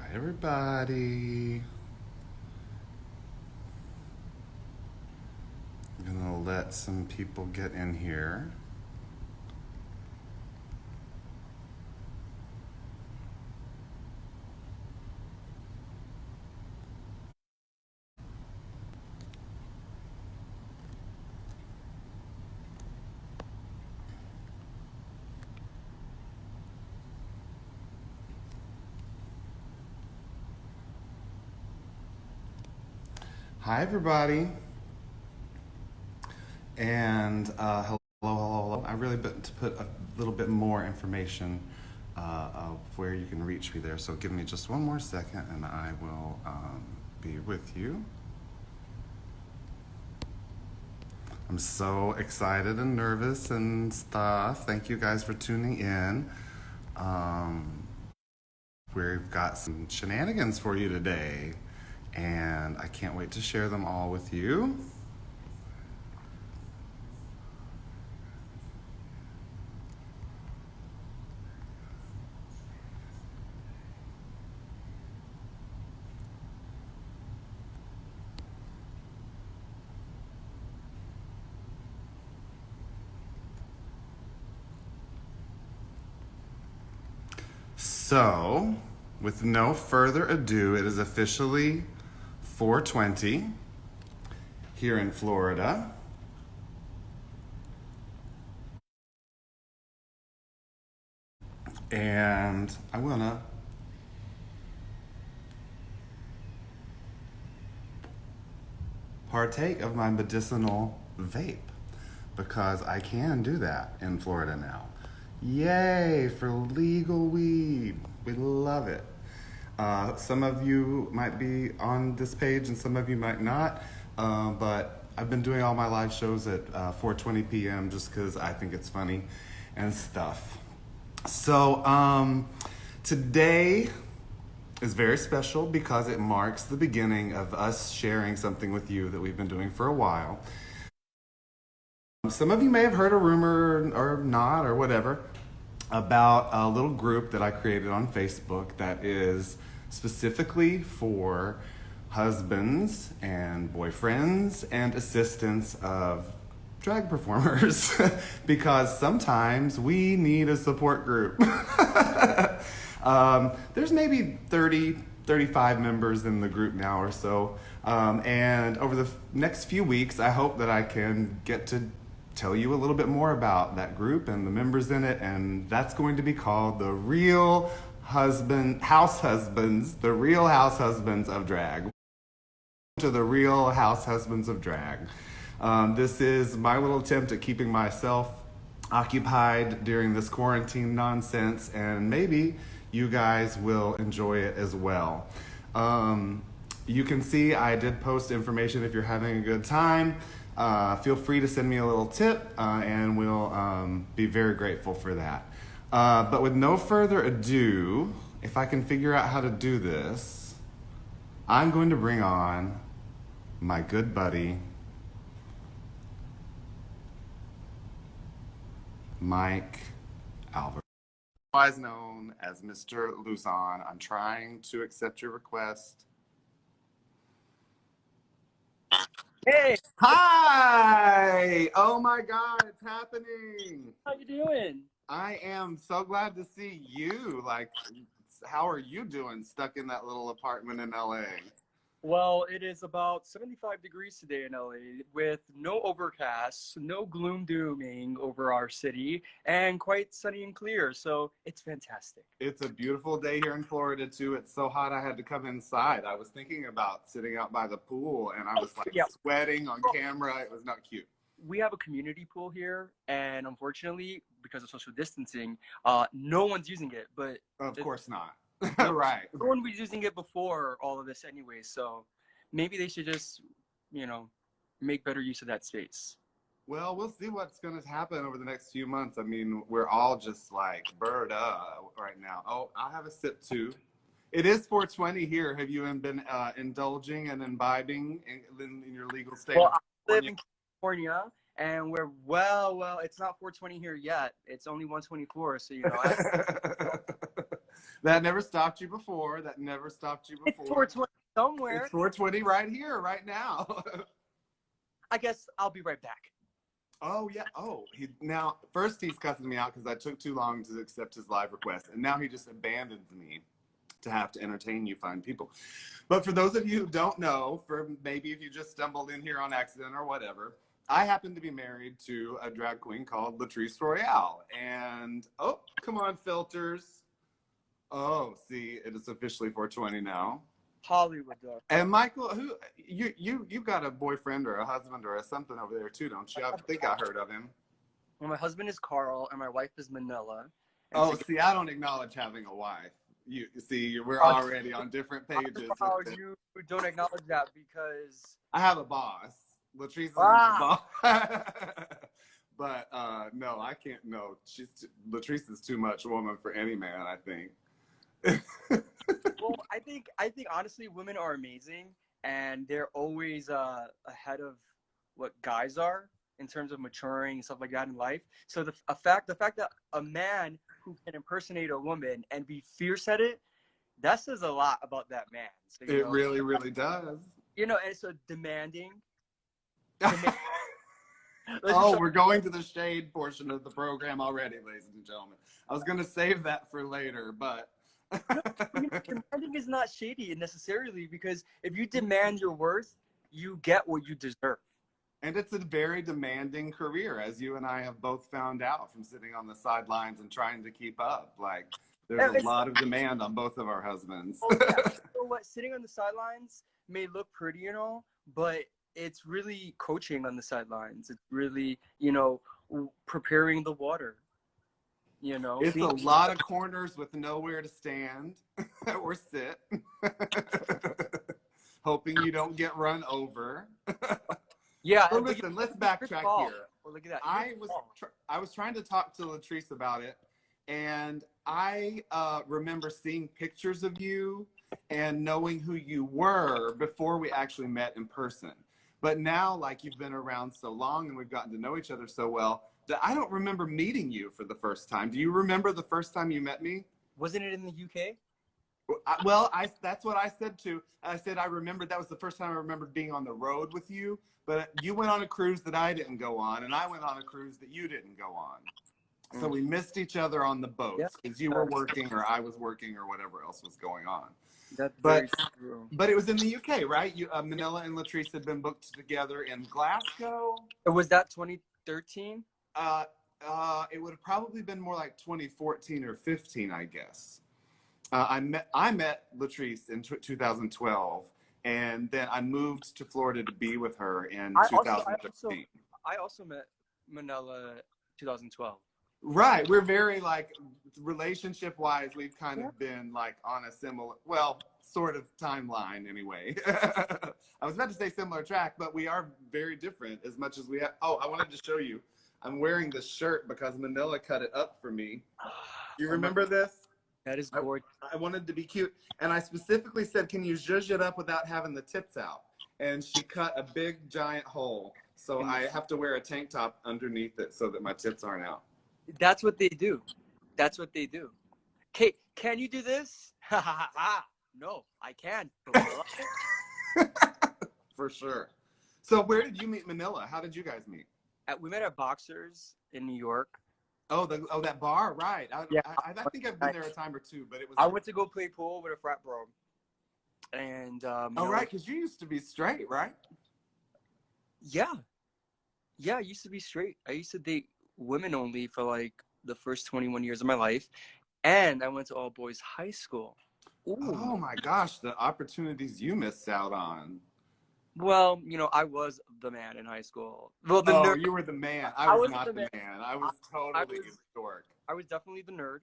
Hi, everybody. I'm gonna let some people get in here. Hi, everybody. And hello. I really put to put a little bit more information of where you can reach me there. So give me just one more second, and I will be with you. I'm so excited and nervous and stuff. Thank you guys for tuning in. We've got some shenanigans for you today, and I can't wait to share them all with you. So, with no further ado, it is officially 4:20 here in Florida. And I wanna partake of my medicinal vape because I can do that in Florida now. Yay for legal weed. We love it. Some of you might be on this page and some of you might not, but I've been doing all my live shows at 4:20 p.m. just because I think it's funny and stuff. So today is very special because it marks the beginning of us sharing something with you that we've been doing for a while. Some of you may have heard a rumor or not or whatever about a little group that I created on Facebook that is specifically for husbands and boyfriends and assistants of drag performers because sometimes we need a support group. There's maybe 30, 35 members in the group now or so. And over the next few weeks, I hope that I can get to tell you a little bit more about that group and the members in it. And that's going to be called the Real House Husbands, the Real House Husbands of Drag. To the Real House Husbands of Drag. This is my little attempt at keeping myself occupied during this quarantine nonsense, and maybe you guys will enjoy it as well. You can see I did post information if you're having a good time. Feel free to send me a little tip, and we'll be very grateful for that. But with no further ado, if I can figure out how to do this, I'm going to bring on my good buddy, Mike Alvarez, otherwise known as Mr. Luzon. I'm trying to accept your request. Hey, Hi! Oh my God, it's happening. how you doing? I am so glad to see you. Like, how are you doing stuck in that little apartment in LA? Well, it is about 75 degrees today in LA with no overcast, no gloom dooming over our city, and quite sunny and clear. So it's fantastic. It's a beautiful day here in Florida too. It's so hot I had to come inside. I was thinking about sitting out by the pool and I was like Yeah. sweating on camera. It was not cute. We have a community pool here, and unfortunately, because of social distancing, no one's using it. But Of course not. no, Right. no one was using it before all of this anyway. So maybe they should just, make better use of that space. Well, we'll see what's going to happen over the next few months. I mean, we're all just like bird up right now. Oh, I'll have a sip too. It is 4:20 here. Have you been indulging and imbibing in your legal state Well, of I live California? in California, and we're it's not 4:20 here yet. It's only 1:24, so That never stopped you before. That never stopped you It's before. 420 somewhere. It's 420 right here, right now. I guess I'll be right back. Oh yeah. Oh, now first he's cussing me out because I took too long to accept his live request, and now he just abandons me to have to entertain you fine people. But for those of you who don't know, for maybe if you just stumbled in here on accident or whatever, I happen to be married to a drag queen called Latrice Royale. And oh, come on, filters. Oh, see, it is officially 420 now. Hollywood, though. And Michael, who you got a boyfriend or a husband or a something over there too, don't you? I think I heard of him. Well, my husband is Carl and my wife is Manila. Oh, see, I don't acknowledge having a wife. You see, we're already on different pages. How you don't acknowledge that because I have a boss. Latrice is Wow. the boss. But no, I can't. No, Latrice is too much woman for any man, I think. well, I think honestly, women are amazing, and they're always ahead of what guys are in terms of maturing and stuff like that in life. So the fact that a man who can impersonate a woman and be fierce at it, that says a lot about that man. So, it really, really does. You know, and so demanding. Oh, we're going to the shade portion of the program already, ladies and gentlemen. I was going to save that for later, but demanding is not shady necessarily, because if you demand your worth, you get what you deserve. And it's a very demanding career, as you and I have both found out from sitting on the sidelines and trying to keep up. Like, there's a lot of demand on both of our husbands. Oh, yeah. So what, sitting on the sidelines may look pretty and all, but it's really coaching on the sidelines. It's really, you know, preparing the water. You know, it's a lot of corners with nowhere to stand or sit, hoping you don't get run over. Yeah. But listen, let's backtrack here. Well, look at that. I was trying to talk to Latrice about it, and I remember seeing pictures of you and knowing who you were before we actually met in person. But now, like, you've been around so long and we've gotten to know each other so well, that I don't remember meeting you for the first time. Do you remember the first time you met me? Wasn't it in the UK? Well, that's what I said too. I said I remembered that was the first time I remembered being on the road with you. But you went on a cruise that I didn't go on, and I went on a cruise that you didn't go on. So we missed each other on the boats because you were working or I was working or whatever else was going on. That's very true. But it was in the UK, right? Manila and Latrice had been booked together in Glasgow. Was that 2013? It would have probably been more like 2014 or 15, I guess. I met Latrice in 2012, and then I moved to Florida to be with her in 2013. I also met Manila 2012. Right, we're very like relationship-wise, we've kind of been like on a similar, well, sort of timeline anyway. I was about to say similar track, but we are very different as much as we have. Oh, I wanted to show you. I'm wearing this shirt because Manila cut it up for me. You remember this? That is gorgeous. I wanted to be cute, and I specifically said, "Can you zhuzh it up without having the tits out?" And she cut a big giant hole, so I have to wear a tank top underneath it so that my tits aren't out. That's what they do. That's what they do. Okay, can you do this? Ha ha ha! No, I can't. For sure. So where did you meet Manila? How did you guys meet? We met at Boxers in New York. Oh, that bar, right? I think I've been there a time or two, but it was. I went to go play pool with a frat bro, and right, because you used to be straight, right? Yeah, I used to be straight. I used to date women only for like the first 21 years of my life, and I went to all boys high school. Ooh. Oh my gosh, the opportunities you missed out on. Well, you know, I was the man in high school. Well, you were the man. I was not the man. I was totally historic. I was definitely the nerd.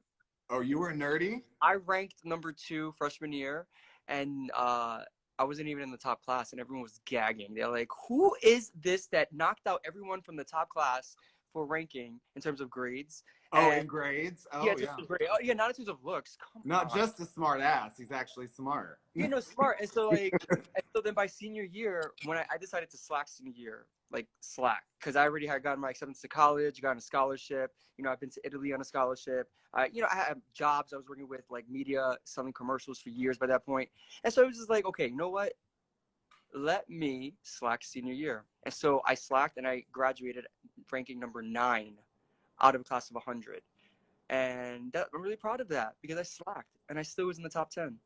Oh, you were nerdy? I ranked number 2 freshman year, and I wasn't even in the top class, and everyone was gagging. They're like, who is this that knocked out everyone from the top class for ranking in terms of grades? In grades? Oh, yeah. Oh, yeah, not in terms of looks. Not just a smart ass. He's actually smart. You know, smart. And so, like, and so then by senior year, when I decided to slack senior year, like slack because I already had gotten my acceptance to college, got a scholarship. You know, I've been to Italy on a scholarship. You know, I had jobs. I was working with like media, selling commercials for years by that point. And so it was just like, okay, you know what? Let me slack senior year. And so I slacked and I graduated ranking number 9 out of a class of 100. And I'm really proud of that because I slacked and I still was in the top 10.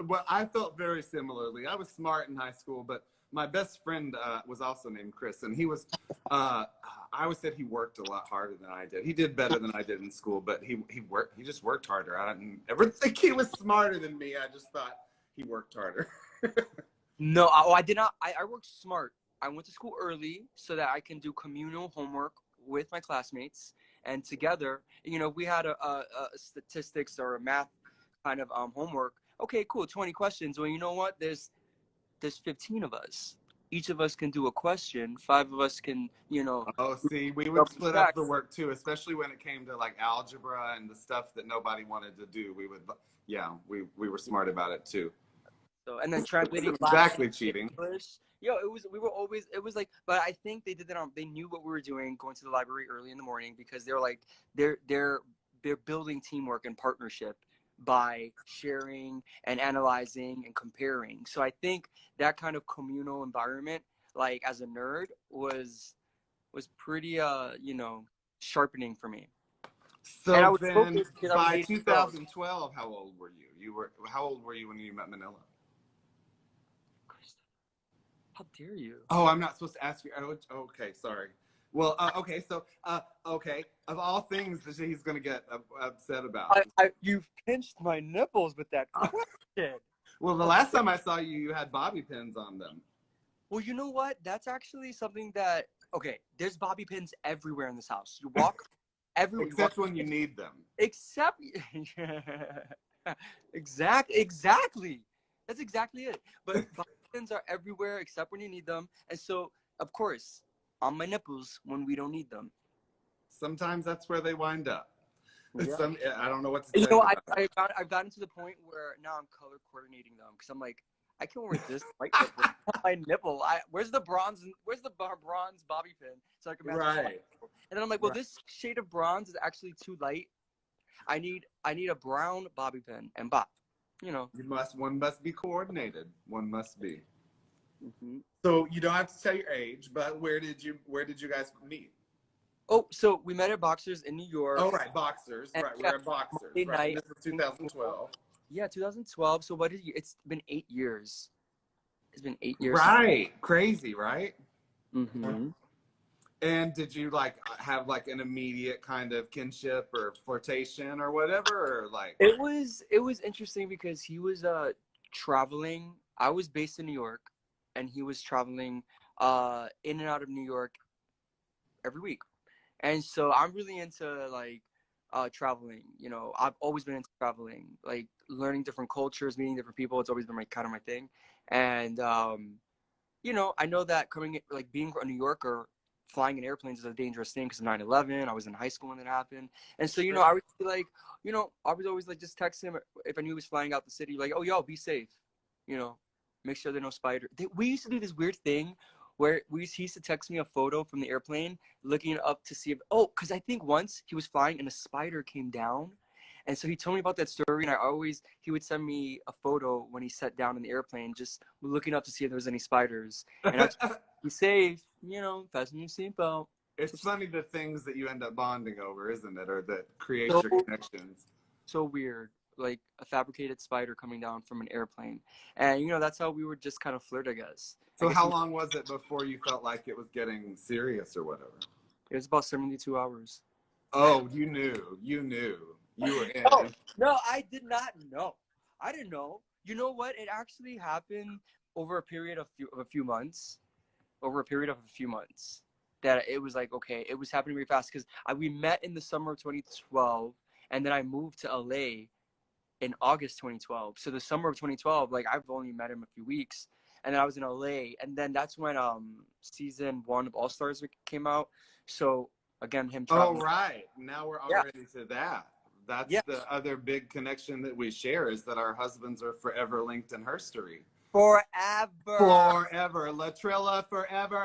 Well, I felt very similarly. I was smart in high school, but my best friend was also named Chris, and he was. I always said he worked a lot harder than I did. He did better than I did in school, but he worked. He just worked harder. I didn't ever think he was smarter than me. I just thought he worked harder. No, I did not. I worked smart. I went to school early so that I can do communal homework with my classmates, and together, you know, we had a statistics or a math kind of homework. Okay, cool, 20 questions. Well, you know what? There's 15 of us. Each of us can do a question. 5 of us can, you know. Oh, see, we would split up the work too, especially when it came to like algebra and the stuff that nobody wanted to do. We would, yeah, we were smart about it too. So, and then translating exactly cheating. English. Yo, we were always, it was like, but I think they did that they knew what we were doing, going to the library early in the morning, because they're like, they're building teamwork and partnership by sharing and analyzing and comparing. So I think that kind of communal environment, like as a nerd, was pretty, you know, sharpening for me. So and I was then by 2012, how old were you? How old were you when you met Manila? How dare you? Oh, I'm not supposed to ask you. Oh, okay, sorry. Well, okay, so, okay, of all things that he's going to get upset about. You've pinched my nipples with that question. Well, the last time I saw you, you had bobby pins on them. Well, you know what? That's actually something that, okay, there's bobby pins everywhere in this house. You walk everywhere. Except when you need them. Except, exactly. That's exactly it. But bobby pins are everywhere except when you need them. And so, of course, on my nipples when we don't need them. Sometimes that's where they wind up. Yeah. I don't know what to say. You know, I've gotten to the point where now I'm color coordinating them because I'm like, I can wear this white nipple on my nipple. Where's the bronze bobby pin so I can match right. And then I'm like, well, this shade of bronze is actually too light. I need a brown bobby pin and bop. You know, one must be coordinated. One must be. Mm-hmm. So you don't have to tell your age, but where did you guys meet? Oh, so we met at Boxers in New York. Oh, right, Boxers. Right, we're at Boxers. Right, this was 2012. Yeah, 2012. So it's been 8 years. It's been 8 years. Right, crazy, right? Mm-hmm. And did you have an immediate kind of kinship or flirtation or whatever, or like? It was interesting because he was traveling. I was based in New York, and he was traveling in and out of New York every week. And so I'm really into traveling. You know, I've always been into traveling, like learning different cultures, meeting different people. It's always been kind of my thing. And you know, I know that being a New Yorker, flying in airplanes is a dangerous thing because of 9/11. I was in high school when it happened. And so, you know, I would be like, you know, I would always just text him if I knew he was flying out the city, like, oh, yo, be safe. You know, make sure there are no spiders. We used to do this weird thing where he used to text me a photo from the airplane, looking up to see if, because I think once he was flying and a spider came down. And so he told me about that story, and he would send me a photo when he sat down in the airplane, just looking up to see if there was any spiders. And I'd be safe, you know, fasten your seatbelt. It's funny the things that you end up bonding over, isn't it? Or that create your connections. So weird. Like a fabricated spider coming down from an airplane. And, you know, that's how we would just kind of flirt, I guess. So how long was it before you felt like it was getting serious or whatever? It was about 72 hours. Oh, you knew. You were in. Oh, no, I did not know. I didn't know. You know what? It actually happened over a period of a few months. That it was like, okay, it was happening really fast because we met in the summer of 2012, and then I moved to LA in August 2012. So the summer of 2012, I've only met him a few weeks, and then I was in LA, and then that's when season 1 of All Stars came out. So again, him traveling. Oh, right. Now we're already to that. That's the other big connection that we share, is that our husbands are forever linked in herstory. forever. Forever. Latrilla forever.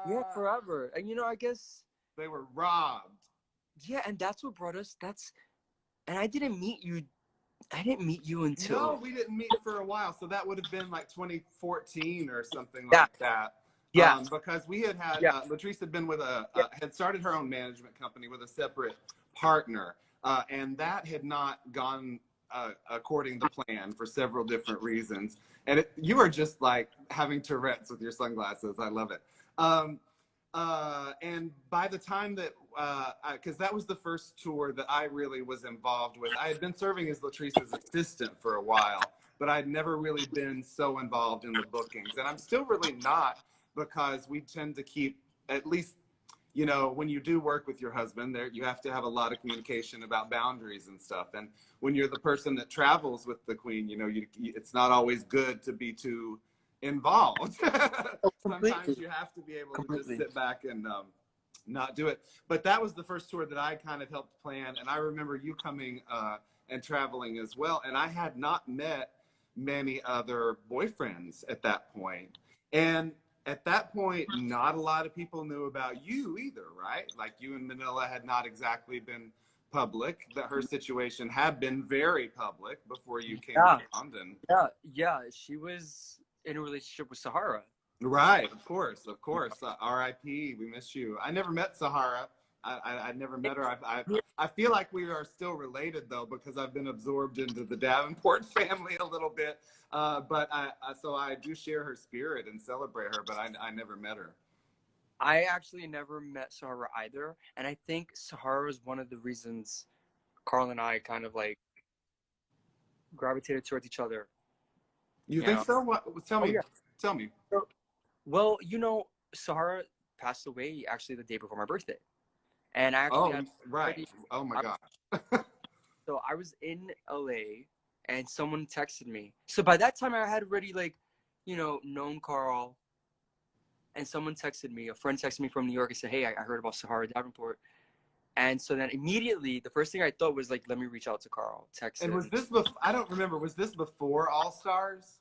Yeah, forever. And I guess, They were robbed. yeah, and that's what brought us. And I didn't meet you. I didn't meet you until. No, we didn't meet for a while. So that would have been like 2014 or something Yeah, like that. yeah, Because we had yeah, Latrice had been with yeah. had started her own management company with a separate partner. And that had not gone according to plan for several different reasons. And you are just like having Tourette's with your sunglasses. I love it. And by the time that, because that was the first tour that I really was involved with. I had been serving as Latrice's assistant for a while, but I'd never really been so involved in the bookings. And I'm still really not, because we tend to keep, at least, when you do work with your husband, there you have to have a lot of communication about boundaries and stuff. And when you're the person that travels with the queen, it's not always good to be too involved. Sometimes you have to be able to just sit back and not do it. But that was the first tour that I kind of helped plan. And I remember you coming and traveling as well. And I had not met many other boyfriends at that point. And at that point, not a lot of people knew about you either, right? Like, you and Manila had not exactly been public. That her situation had been very public before you came to London. Yeah. She was in a relationship with Sahara. Right, of course. R.I.P. We miss you. I never met Sahara. I never met her. I feel like we are still related, though, because I've been absorbed into the Davenport family a little bit. So I do share her spirit and celebrate her, but I never met her. I actually never met Sahara either. And I think Sahara is one of the reasons Carl and I kind of like gravitated towards each other. You think so? What? Tell me. Yeah. Tell me. Well, Sahara passed away actually the day before my birthday. And I actually right. Oh my gosh. So I was in LA and someone texted me. So by that time I had already known Carl, and someone texted me, a friend texted me from New York and said, "Hey, I heard about Sahara Davenport." And so then immediately the first thing I thought was like, let me reach out to Carl, text him. And was this I don't remember, was this before All Stars?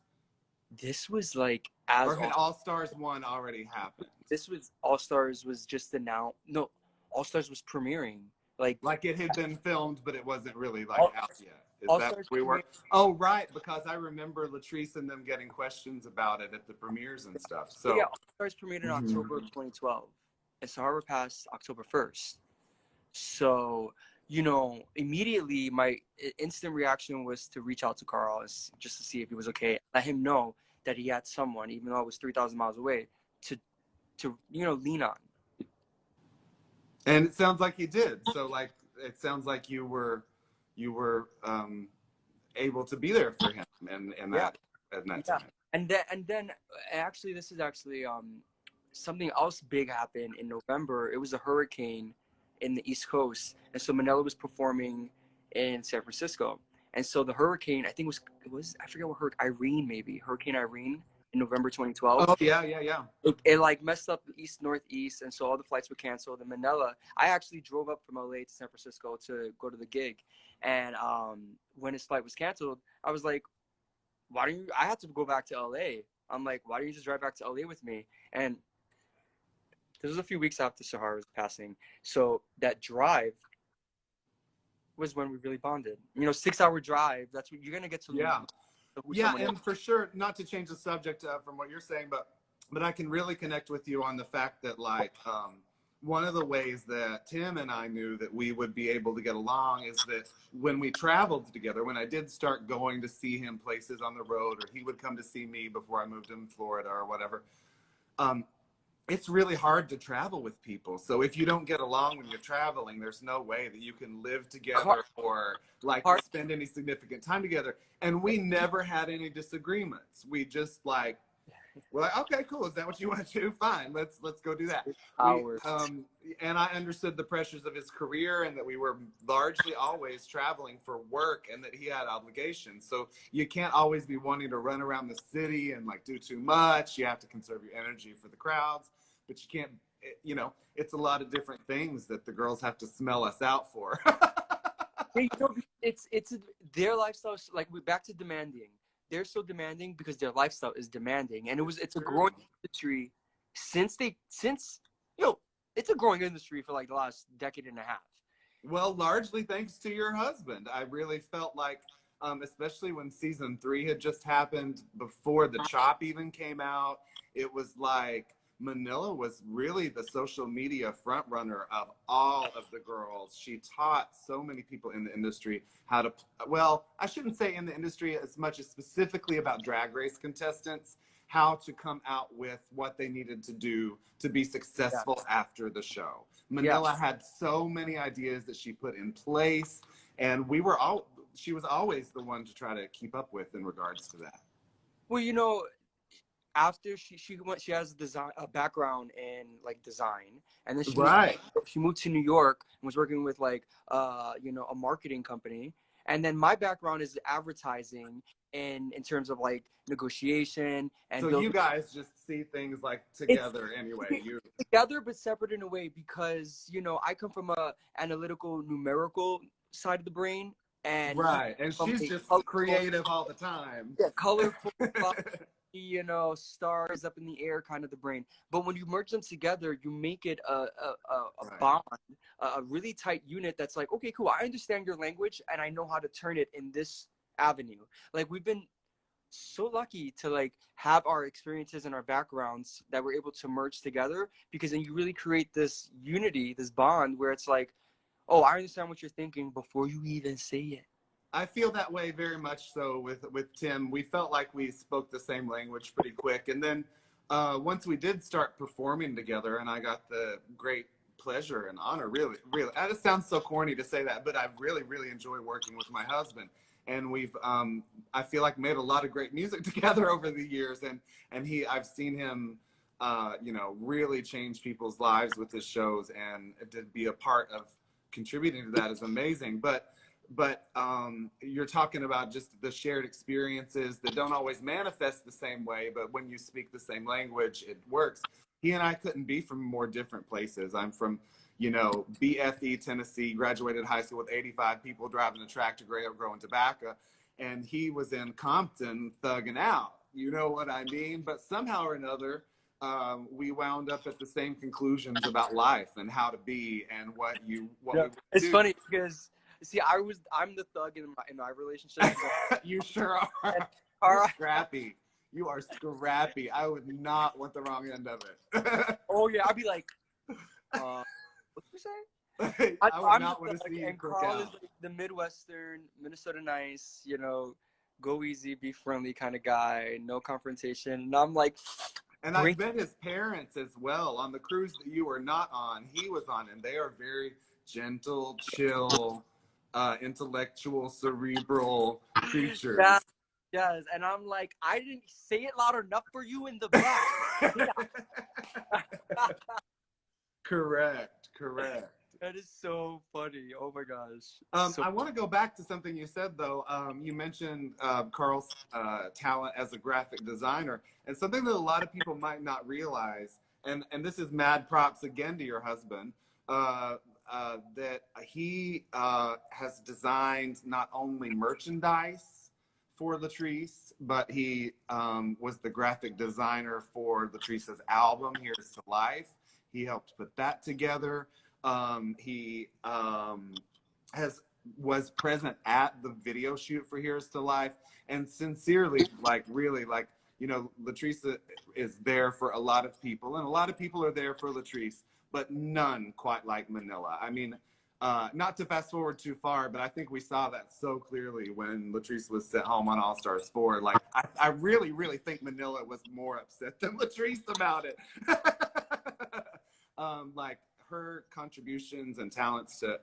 This was like or had All Stars 1 already happened? This was All Stars was just announced. No, All Stars was premiering. Like it had been filmed, but it wasn't really out yet. Is that where we were? Oh, right, because I remember Latrice and them getting questions about it at the premieres and stuff. So yeah, All Stars premiered in October of 2012, and Sahara passed October 1st. So immediately my instant reaction was to reach out to Carl just to see if he was okay. Let him know that he had someone, even though it was 3,000 miles away, to lean on. And it sounds like he did. So it sounds like you were able to be there for him and that time. And then actually this is actually something else big happened in November. It was a hurricane in the East Coast, and so Manila was performing in San Francisco, and so the hurricane, I think it was I forget what Hurricane Irene in November 2012. Oh yeah. It like messed up the east-northeast, and so all the flights were canceled. In Manila, I actually drove up from LA to San Francisco to go to the gig, and when his flight was canceled, I was like, I had to go back to LA. I'm like, why don't you just drive back to LA with me? And this was a few weeks after Sahara's passing. So that drive was when we really bonded. 6-hour drive, that's what you're going to get to learn. Yeah, and for sure, not to change the subject from what you're saying, but I can really connect with you on the fact that one of the ways that Tim and I knew that we would be able to get along is that when we traveled together, when I did start going to see him places on the road, or he would come to see me before I moved in Florida or whatever, it's really hard to travel with people. So if you don't get along when you're traveling, there's no way that you can live together or spend any significant time together. And we never had any disagreements. We just we're like, okay, cool. Is that what you want to do? Fine. Let's go do that. And I understood the pressures of his career, and that we were largely always traveling for work, and that he had obligations. So you can't always be wanting to run around the city and do too much. You have to conserve your energy for the crowds, but you can't, it's a lot of different things that the girls have to smell us out for. It's their lifestyle. Back to demanding. they're so demanding because their lifestyle is demanding, and it's a growing True. industry since you know it's a growing industry for like the last decade and a half. Well, largely thanks to your husband. I really felt like, especially when season 3 had just happened, before the chop even came out, it was like Manila was really the social media front runner of all of the girls. She taught so many people in the industry how to, well, I shouldn't say in the industry as much as specifically about Drag Race contestants, how to come out with what they needed to do to be successful Yes. after the show. Manila Yes. had so many ideas that she put in place, and she was always the one to try to keep up with in regards to that. Well, after she has a background in like design, and then Right. she moved to New York and was working with like a marketing company, and then my background is advertising in terms of like negotiation and So you building. guys just see things like It's together anyway. You together but separate in a way because I come from a analytical numerical side of the brain, and he right, and from she's a just colorful, creative all the time. yeah, colorful, stars up in the air kind of the brain. But when you merge them together, you make it a Right. bond, a really tight unit that's like, okay, cool, I understand your language and I know how to turn it in this avenue. Like, we've been so lucky to like have our experiences and our backgrounds that we're able to merge together, because then you really create this unity, this bond where it's like, oh, I understand what you're thinking before you even say it. I feel that way very much so with Tim. We felt like we spoke the same language pretty quick, and then once we did start performing together, and I got the great pleasure and honor, really. It sounds so corny to say that, but I really enjoy working with my husband, and we've I feel like made a lot of great music together over the years, and I've seen him. Really change people's lives with his shows, and to be a part of contributing to that is amazing. But you're talking about just the shared experiences that don't always manifest the same way, but when you speak the same language, it works. He and I couldn't be from more different places. I'm from, BFE, Tennessee, graduated high school with 85 people driving a tractor growing tobacco, and he was in Compton thugging out. You know what I mean? But somehow or another, we wound up at the same conclusions about life and how to be and what we would It's do. funny because, see, I'm the thug in my relationship. You sure are. And You're Cara, scrappy. You are scrappy. I would not want the wrong end of it. oh yeah, I'd be like, what did you say? I would I'm not the want to thug, see you and cook Carl is out. like the Midwestern, Minnesota nice, go easy, be friendly kind of guy, no confrontation. And I'm like, And bring. I've met his parents as well on the cruise that you were not on. He was on, and they are very gentle, chill, intellectual, cerebral creatures. Yeah, yes. And I'm like, I didn't say it loud enough for you in the back. Correct. That is so funny. Oh my gosh. I want to go back to something you said, though. You mentioned Carl's talent as a graphic designer, and something that a lot of people might not realize, and this is mad props again to your husband, that he has designed not only merchandise for Latrice, but he was the graphic designer for Latrice's album, Here's to Life. He helped put that together. He was present at the video shoot for Here's to Life, and sincerely, Latrice is there for a lot of people, and a lot of people are there for Latrice, but none quite like Manila. I mean, not to fast forward too far, but I think we saw that so clearly when Latrice was sent home on All Stars 4. Like, I really think Manila was more upset than Latrice about it. Like, her contributions and talents to,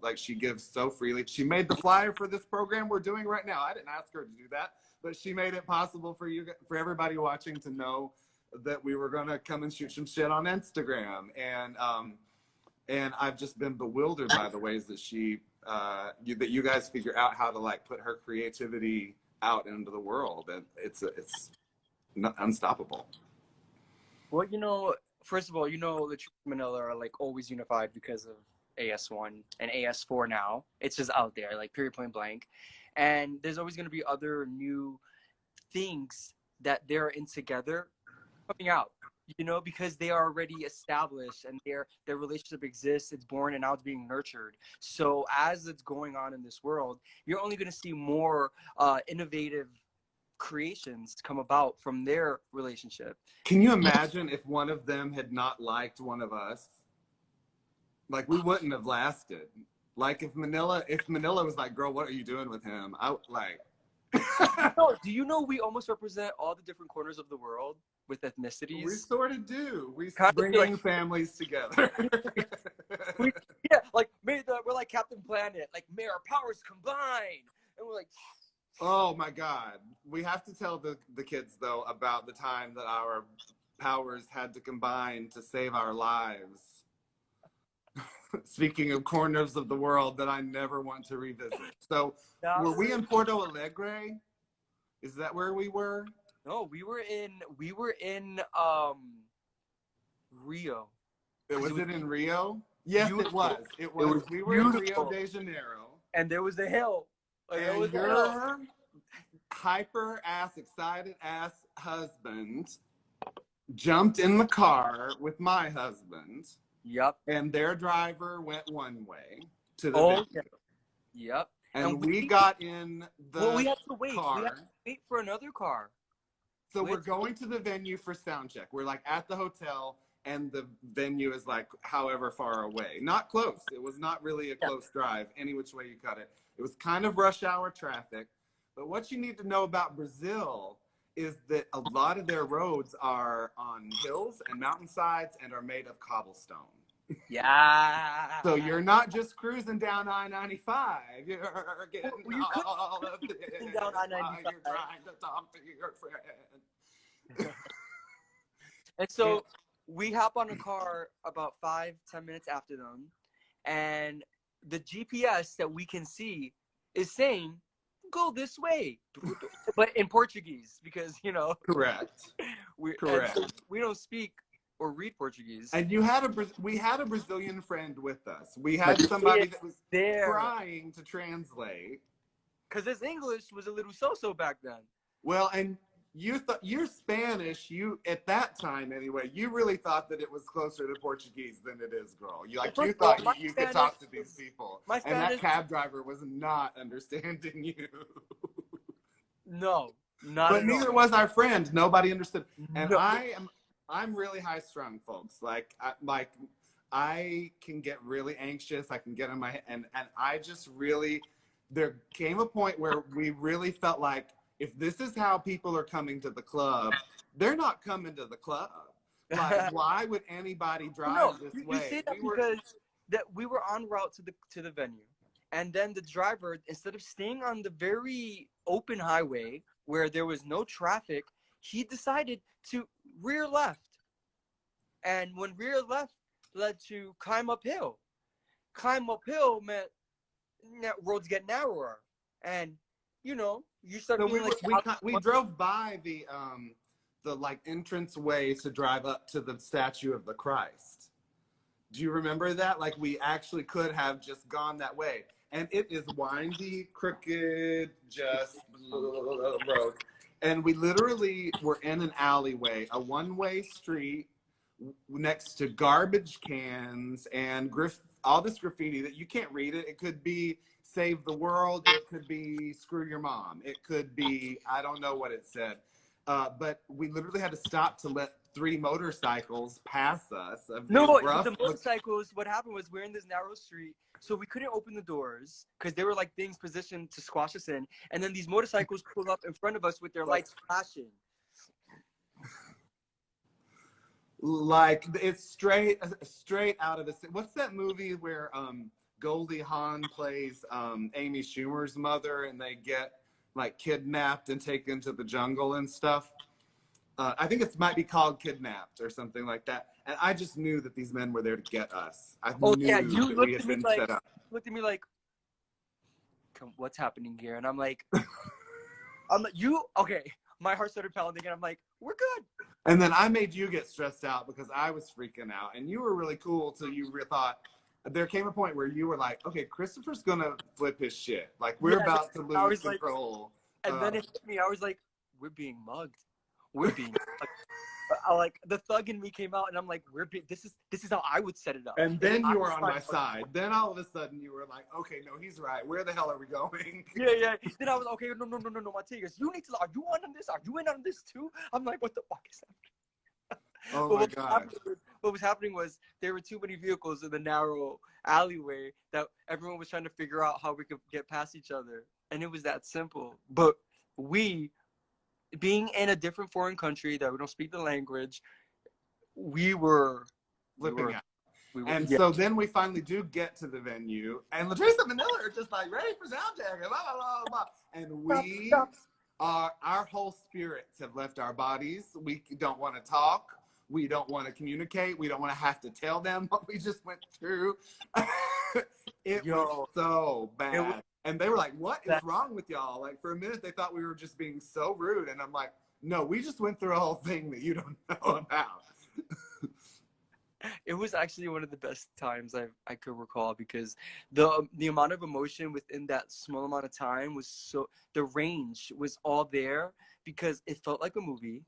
like, she gives so freely. She made the flyer for this program we're doing right now. I didn't ask her to do that, but she made it possible for everybody watching to know that we were gonna come and shoot some shit on Instagram. And I've just been bewildered by the ways that that you guys figure out how to like put her creativity out into the world, and it's unstoppable. Well, first of all, Latrice and Manila are like always unified because of AS1 and AS4 now. It's just out there, like period, point blank. And there's always going to be other new things that they're in together coming out, you know, because they are already established and their relationship exists, it's born, and now it's being nurtured. So as it's going on in this world, you're only going to see more innovative creations come about from their relationship. Can you imagine if one of them had not liked one of us? Like, we wouldn't have lasted. Like, if Manila was like, girl, what are you doing with him? I like. No, do you know we almost represent all the different corners of the world with ethnicities? We sort of do. We Kind of bring like families together. yeah, like we're like Captain Planet, like may our powers combine, and we're like, oh my God, we have to tell the kids though about the time that our powers had to combine to save our lives. Speaking of corners of the world that I never want to revisit. So, were we in Porto Alegre? Is that where we were? No, we were in Rio. Was it in Rio? Yes, it was. It was. We were in Rio de Janeiro. And there was a hill. And your hyper-ass, excited-ass husband jumped in the car with my husband. Yep. And their driver went one way to the venue. Yeah. Yep. And we got in the car. We had to wait. We had to wait for another car. So we're going to the venue for sound check. We're like at the hotel, and the venue is like however far away. Not close. It was not really a close drive, any which way you cut it. It was kind of rush hour traffic. But what you need to know about Brazil is that a lot of their roads are on hills and mountainsides and are made of cobblestone. Yeah. So you're not just cruising down I-95. You're getting all of this. Down I-95. You're trying to talk to your friend. And so we hop on a car about 5-10 minutes after them, and the GPS that we can see is saying, go this way, but in Portuguese, because, you know. Correct. Correct. So we don't speak or read Portuguese. And we had a Brazilian friend with us. We had somebody that was trying to translate. Because his English was a little so-so back then. Well, and you thought you're Spanish. You at that time anyway. You really thought that it was closer to Portuguese than it is, girl. You thought you could talk to these people, and that cab driver was not understanding you. No, not. But neither was our friend. Nobody understood. And No. I'm really high strung, folks. I can get really anxious. I can get in my head, and I just really. There came a point where we really felt like, if this is how people are coming to the club, they're not coming to the club. Like, why would anybody drive this way? You say that because we were en route to the venue, and then the driver, instead of staying on the very open highway where there was no traffic, he decided to rear left. And when rear left led to climb uphill meant roads get narrower, and you know. You started so we drove by the like entrance way to drive up to the statue of the Christ. Do you remember that? Like, we actually could have just gone that way, and it is windy, crooked, just road. And we literally were in an alleyway, a one-way street next to garbage cans and all this graffiti that you can't read it. It could be save the world. It could be screw your mom. It could be, I don't know what it said. But we literally had to stop to let 3 motorcycles pass us. The motorcycles, what happened was we're in this narrow street, so we couldn't open the doors because they were like things positioned to squash us in. And then these motorcycles pull up in front of us with their lights flashing. Like, it's straight out of what's that movie where Goldie Hawn plays Amy Schumer's mother, and they get like kidnapped and taken to the jungle and stuff? I think it might be called Kidnapped or something like that. And I just knew that these men were there to get us. You looked at me like, what's happening here? And I'm like, okay. My heart started pounding, and I'm like, we're good. And then I made you get stressed out because I was freaking out, and you were really cool till you thought. There came a point where you were like, okay, Christopher's gonna flip his shit. Like, we're about to lose control. And then it hit me. I was like, we're being mugged. We're being mugged. Like the thug in me came out, and I'm like, this is how I would set it up. And then you were on my side. Then all of a sudden you were like, okay, no, he's right. Where the hell are we going? Yeah. Then I was okay. No, Matias, you need to. Are you in on this? Are you in on this too? I'm like, what the fuck is that? Oh my God. What was happening was there were too many vehicles in the narrow alleyway that everyone was trying to figure out how we could get past each other, and it was that simple. But we, being in a different foreign country that we don't speak the language, we were Flipping out. And yeah. so then we finally do get to the venue, and Latrice and Manila are just like ready for sound check, blah, blah, blah, blah. And our whole spirits have left our bodies. We don't want to talk. We don't want to communicate. We don't want to have to tell them what we just went through. It was so bad. And they were like, what is wrong with y'all? Like, for a minute, they thought we were just being so rude. And I'm like, no, we just went through a whole thing that you don't know about. It was actually one of the best times I could recall, because the amount of emotion within that small amount of time was so, the range was all there, because it felt like a movie.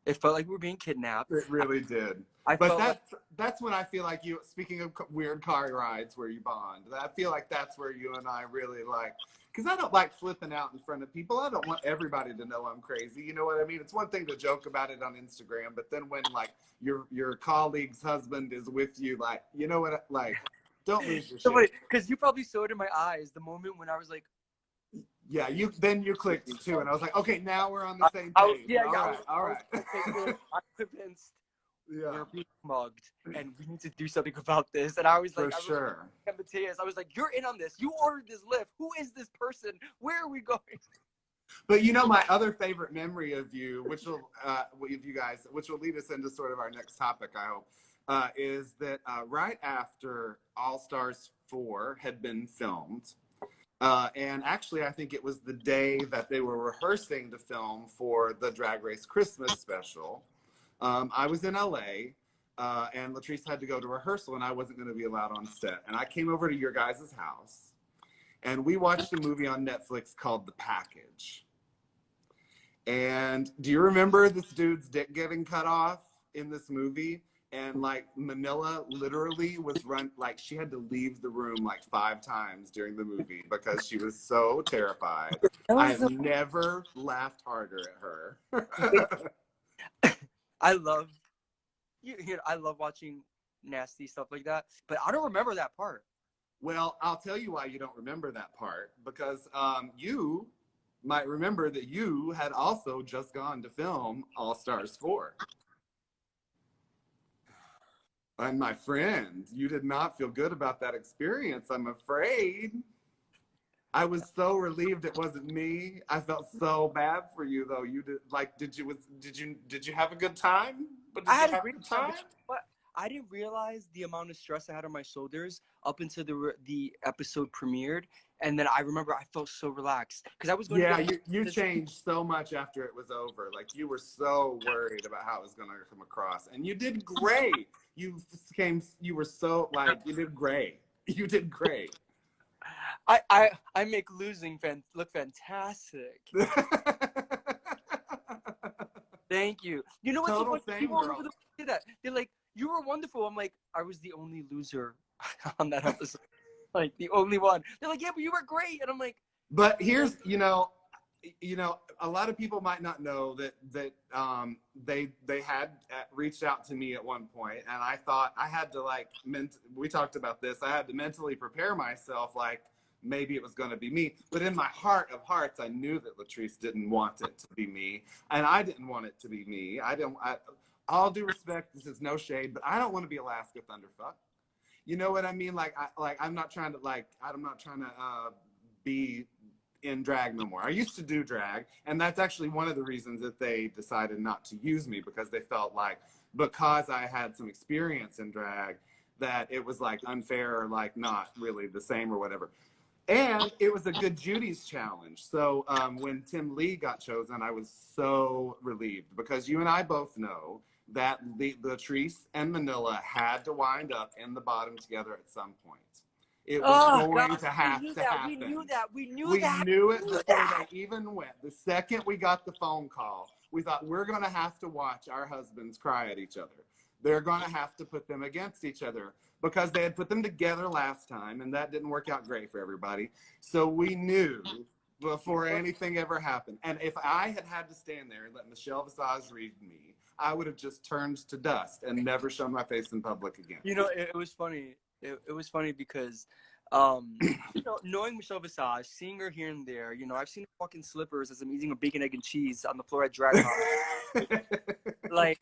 It felt like we were being kidnapped. It really did. That's when I feel like you, speaking of weird car rides where you bond, I feel like that's where you and I really like, because I don't like flipping out in front of people. I don't want everybody to know I'm crazy. You know what I mean? It's one thing to joke about it on Instagram, but then when like your colleague's husband is with you, like, you know what, like, don't lose your shit. Because you probably saw it in my eyes the moment when I was like, yeah, you clicked too, and I was like, okay, now we're on the same page. All right. I'm convinced we're being mugged, and we need to do something about this. And I was like, I was like, you're in on this. You ordered this lift. Who is this person? Where are we going? But you know, my other favorite memory of you, which will lead us into sort of our next topic, I hope, is that right after All Stars 4 had been filmed. And actually, I think it was the day that they were rehearsing to film for the Drag Race Christmas special. I was in LA, and Latrice had to go to rehearsal, and I wasn't going to be allowed on set. And I came over to your guys' house, and we watched a movie on Netflix called The Package. And do you remember this dude's dick getting cut off in this movie? And like Manila literally was she had to leave the room like 5 times during the movie because she was so terrified. I have never laughed harder at her. I love watching nasty stuff like that, but I don't remember that part. Well, I'll tell you why you don't remember that part, because you might remember that you had also just gone to film All Stars 4. And my friend, you did not feel good about that experience, I'm afraid. I was so relieved it wasn't me. I felt so bad for you, though. You did you have a good time? I had a great time, but I didn't realize the amount of stress I had on my shoulders up until the episode premiered, and then I remember I felt so relaxed because I was going. Yeah, you changed so much after it was over. Like, you were so worried about how it was going to come across, and you did great. You were so like you did great. You did great. I make losing look fantastic. Thank you. You know what's so funny? People all over the world say that. They're like, you were wonderful. I'm like, I was the only loser on that episode. Like, the only one. They're like, yeah, but you were great. And I'm like, but here's, you know, a lot of people might not know that they had reached out to me at one point, and I thought I had to we talked about this. I had to mentally prepare myself, like maybe it was going to be me. But in my heart of hearts, I knew that Latrice didn't want it to be me, and I didn't want it to be me. All due respect, this is no shade, but I don't want to be Alaska Thunderfuck. You know what I mean? I'm not trying to be in drag no more. I used to do drag, and that's actually one of the reasons that they decided not to use me, because they felt like because I had some experience in drag that it was like unfair or like not really the same or whatever. And it was a good Judy's challenge. So when Tim Lee got chosen, I was so relieved, because you and I both know that Latrice and Manila had to wind up in the bottom together at some point. It was Oh going gosh, to we have knew to that. happen. We knew that. We knew We that. knew We it knew before that. they even went. The second we got the phone call, we thought we're going to have to watch our husbands cry at each other. They're going to have to put them against each other because they had put them together last time, and that didn't work out great for everybody. So we knew before anything ever happened. And if I had had to stand there and let Michelle Visage read me, I would have just turned to dust and never shown my face in public again. You know, it was funny. It was funny because, you know, knowing Michelle Visage, seeing her here and there, you know, I've seen her walking slippers as I'm eating a bacon, egg, and cheese on the floor at Drag Con. Like,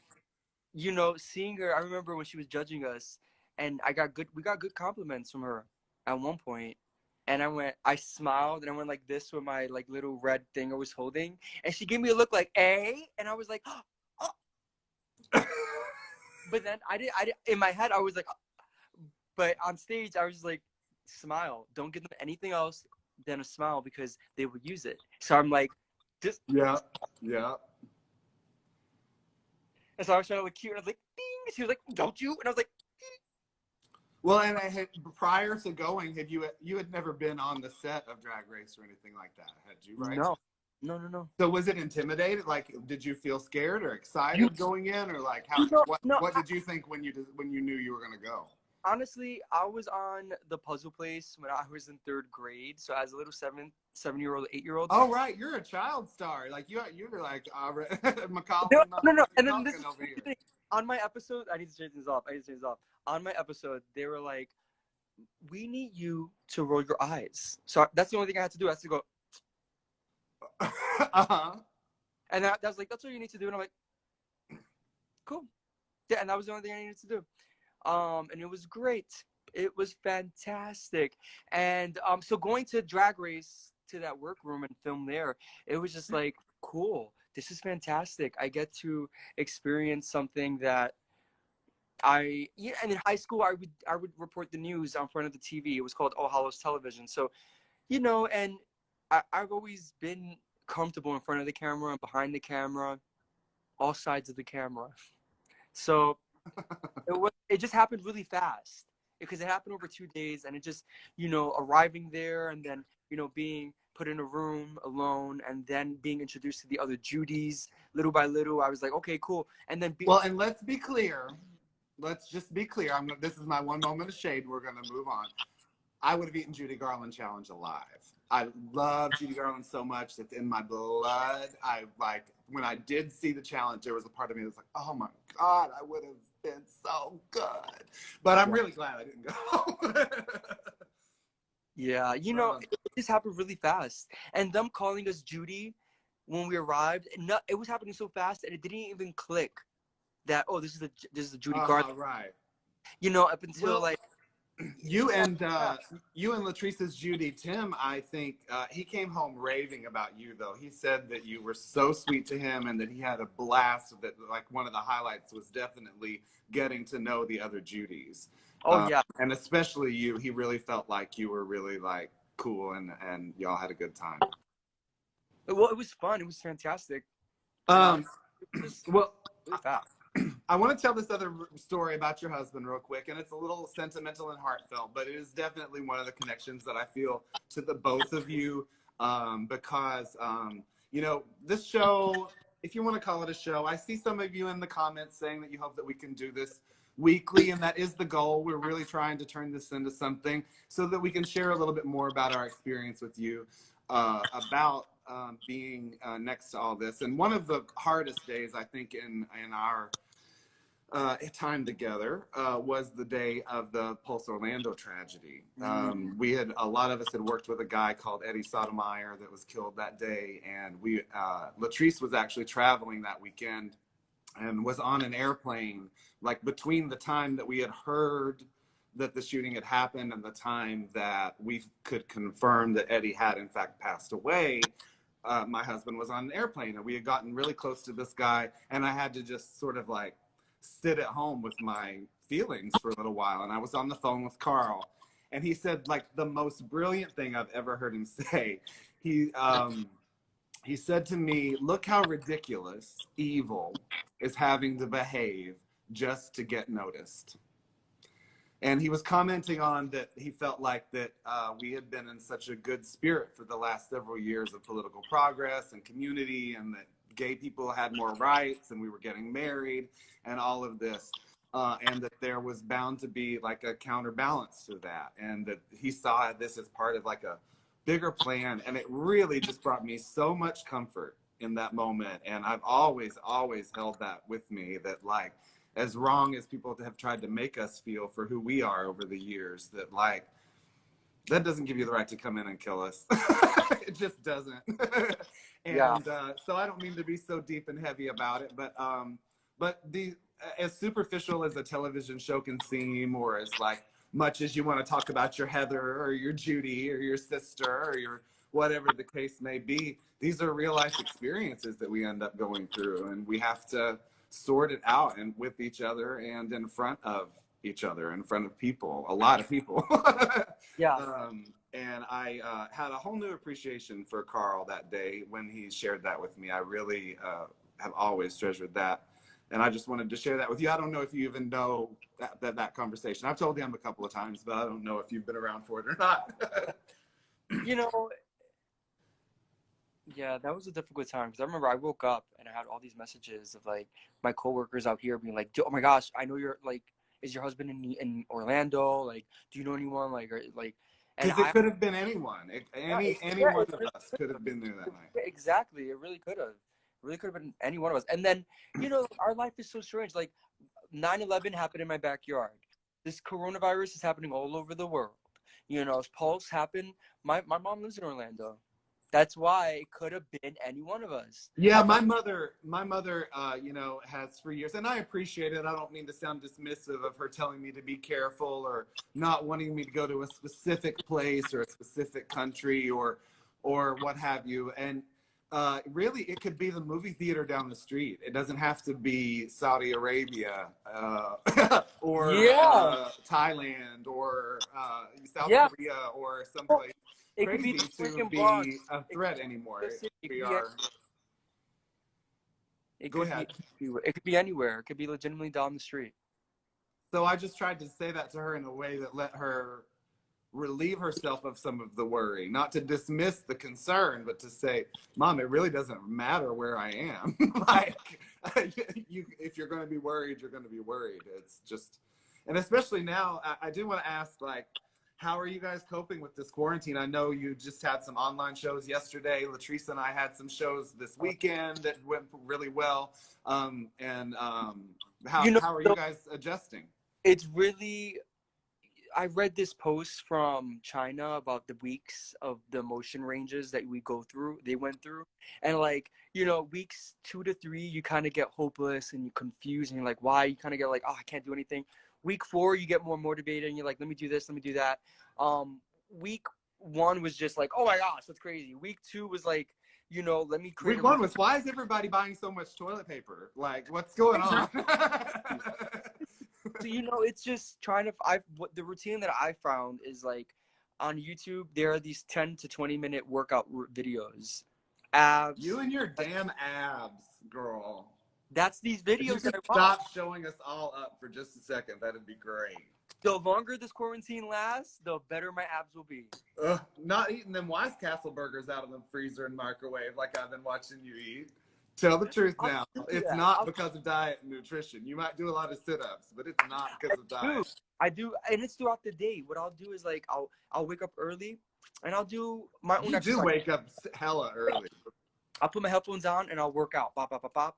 you know, seeing her, I remember when she was judging us, and we got good compliments from her at one point. And I smiled, and I went like this with my like little red thing I was holding, and she gave me a look like, "Eh?" And I was like, "Oh." But then I did, in my head, I was like, but on stage, I was just like, smile. Don't give them anything else than a smile because they will use it. So I'm like, just. Yeah, yeah. And so I was trying to look cute, and I was like, ding. She was like, don't you? And I was like, Well, and I had, prior to going, you had never been on the set of Drag Race or anything like that, had you? Right? no, no, no, no. So was it intimidated? Like, did you feel scared or excited going in, or like how? No, What did you think when you knew you were gonna go? honestly, I was on the puzzle place when I was in 3rd grade. So as a little 7-year-old, 8-year-old. Oh right, you're a child star. Like you're like Macaulay. No, no, no. And then talking this is over here. the thing. On my episode, I need to change this off. On my episode, they were like, we need you to roll your eyes. So that's the only thing I had to do. I had to go, Uh-huh. and that was like, that's all you need to do. And I'm like, cool. Yeah, and that was the only thing I needed to do. And it was great. It was fantastic. And so going to Drag Race, to that workroom and film there, it was just like, cool. This is fantastic. I get to experience something that and in high school I would report the news on front of the TV. It was called All Hallows Television. So, you know, and I've always been comfortable in front of the camera and behind the camera, all sides of the camera. So it just happened really fast because it happened over 2 days, and it just, you know, arriving there and then, you know, being put in a room alone and then being introduced to the other Judys little by little. I was like, okay, cool. And then Well, and let's be clear. Let's just be clear. This is my one moment of shade. We're gonna move on. I would have eaten Judy Garland challenge alive. I love Judy Garland so much. It's in my blood. I like when I did see the challenge, there was a part of me that was like, oh my God, I would have been so good. But I'm really glad I didn't go. Yeah, you know, it just happened really fast. And them calling us Judy when we arrived, it was happening so fast and it didn't even click that, oh, this is the Judy Garland. Right. You know, up until like you and Latrice's Judy, Tim, I think he came home raving about you, though. He said that you were so sweet to him and that he had a blast, that like one of the highlights was definitely getting to know the other Judys. Oh yeah. And especially you. He really felt like you were really like cool and y'all had a good time. Well, it was fun. It was fantastic. Well, really fast. I want to tell this other story about your husband real quick, and it's a little sentimental and heartfelt, but it is definitely one of the connections that I feel to the both of you, because, you know, this show, if you want to call it a show, I see some of you in the comments saying that you hope that we can do this weekly, and that is the goal. We're really trying to turn this into something so that we can share a little bit more about our experience with you, about being next to all this. And one of the hardest days, I think, in our time together was the day of the Pulse Orlando tragedy. A lot of us had worked with a guy called Eddie Sotomayor that was killed that day, and Latrice was actually traveling that weekend and was on an airplane, like between the time that we had heard that the shooting had happened and the time that we could confirm that Eddie had in fact passed away. My husband was on an airplane, and we had gotten really close to this guy, and I had to just sort of like sit at home with my feelings for a little while. And I was on the phone with Carl, and he said like the most brilliant thing I've ever heard him say. He said to me, "Look how ridiculous evil is having to behave just to get noticed." And he was commenting on that he felt like that we had been in such a good spirit for the last several years of political progress and community, and that gay people had more rights and we were getting married and all of this. And that there was bound to be like a counterbalance to that. And that he saw this as part of like a bigger plan. And it really just brought me so much comfort in that moment. And I've always held that with me, that like, as wrong as people have tried to make us feel for who we are over the years, that like, that doesn't give you the right to come in and kill us. It just doesn't. And so I don't mean to be so deep and heavy about it, but as superficial as a television show can seem, or as like much as you want to talk about your Heather or your Judy or your sister or your whatever the case may be, these are real life experiences that we end up going through, and we have to sort it out and with each other and in front of each other, in front of people, a lot of people. And I had a whole new appreciation for Carl that day when he shared that with me. I really have always treasured that. And I just wanted to share that with you. I don't know if you even know that conversation. I've told him a couple of times, but I don't know if you've been around for it or not. You know, yeah, that was a difficult time, because I remember I woke up and I had all these messages of like my coworkers out here being like, "Oh my gosh, I know you're like, is your husband in Orlando? Like, do you know anyone?" Like, or, like, and Because it could have been anyone. Any one of us could have been there that night. Exactly, it really could have. It really could have been any one of us. And then, you know, our life is so strange. Like, 9/11 happened in my backyard. This coronavirus is happening all over the world. You know, Pulse happened. My mom lives in Orlando. That's why it could have been any one of us. Yeah, my mother, you know, has for years, and I appreciate it. I don't mean to sound dismissive of her telling me to be careful or not wanting me to go to a specific place or a specific country or what have you. And really, it could be the movie theater down the street. It doesn't have to be Saudi Arabia or Thailand or South Korea or someplace crazy to be a threat anymore. Go ahead. It could be anywhere. It could be legitimately down the street. So I just tried to say that to her in a way that let her relieve herself of some of the worry, not to dismiss the concern, but to say, Mom, it really doesn't matter where I am. Like, if you're going to be worried, you're going to be worried. It's just, and especially now, I do want to ask, like, how are you guys coping with this quarantine? I know you just had some online shows yesterday. Latrice and I had some shows this weekend that went really well. How are you guys adjusting? It's really, I read this post from China about the weeks of the emotion ranges that they went through. And like, you know, weeks 2 to 3, you kind of get hopeless and you're confused and you're like, why? You kind of get like, oh, I can't do anything. Week 4, you get more motivated and you're like, let me do this, let me do that. Week 1 was just like, oh my gosh, that's crazy. Week 2 was like, you know, let me create. Week 1 was, why is everybody buying so much toilet paper? Like, what's going on? So, you know, it's just trying to, the routine that I found is like on YouTube, there are these 10 to 20 minute workout videos. Abs. You and your damn abs, girl. That's these videos. If you could stop showing us all up for just a second, that'd be great. The longer this quarantine lasts, the better my abs will be. Not eating them Wise Castle burgers out of the freezer and microwave like I've been watching you eat. Tell the truth now. It's not because of diet and nutrition. You might do a lot of sit-ups, but it's not because of diet. I do, and it's throughout the day. What I'll do is like I'll wake up early, and I'll do my own exercise. You do wake up hella early. I'll put my headphones on and I'll work out. Bop, bop, bop, bop.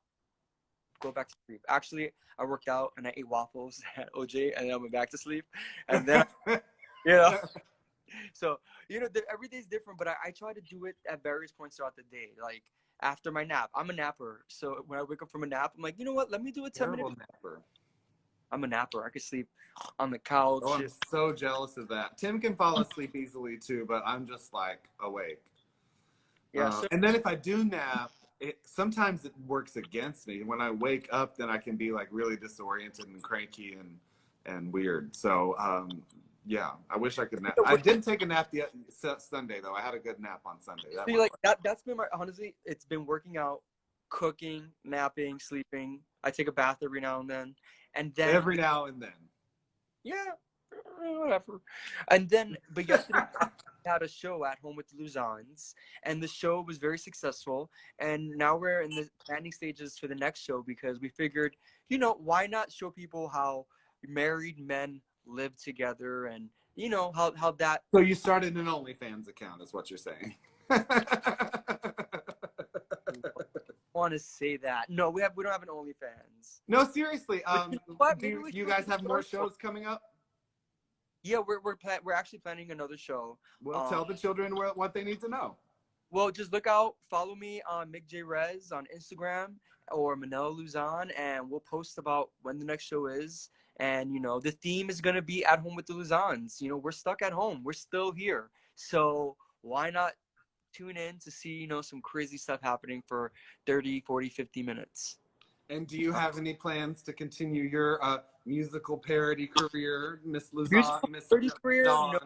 Go back to sleep. Actually, I worked out and I ate waffles at OJ, and then I went back to sleep. And then, you know, so, you know, every day's different, but I try to do it at various points throughout the day. Like after my nap, I'm a napper. So when I wake up from a nap, I'm like, you know what? Let me do a 10-minute napper. I'm a napper. I could sleep on the couch. Oh, I'm so jealous of that. Tim can fall asleep easily too, but I'm just like awake. Yeah. And then if I do nap, sometimes it works against me. When I wake up, then I can be like really disoriented and cranky and weird. So yeah, I wish I could nap. I didn't take a nap yet Sunday though. I had a good nap on Sunday. That's been honestly, it's been working out, cooking, napping, sleeping. I take a bath every now and then. And then every now and then. Yeah. whatever. And then, but yesterday we had a show at home with the Luzons, and the show was very successful. And now we're in the planning stages for the next show because we figured, why not show people how married men live together, and how that. So you started an OnlyFans account, is what you're saying? Want to say that? No, we don't have an OnlyFans. No, seriously. What? Do you guys have more shows coming up? Yeah, we're actually planning another show. Well, tell the children what they need to know. Well, just look out. Follow me on Mick J Rez on Instagram or Manila Luzon, and we'll post about when the next show is. And the theme is gonna be at home with the Luzons. We're stuck at home. We're still here, so why not tune in to see some crazy stuff happening for 30, 40, 50 minutes. And do you have any plans to continue your musical parody career, Miss Luzon? Miss career? No,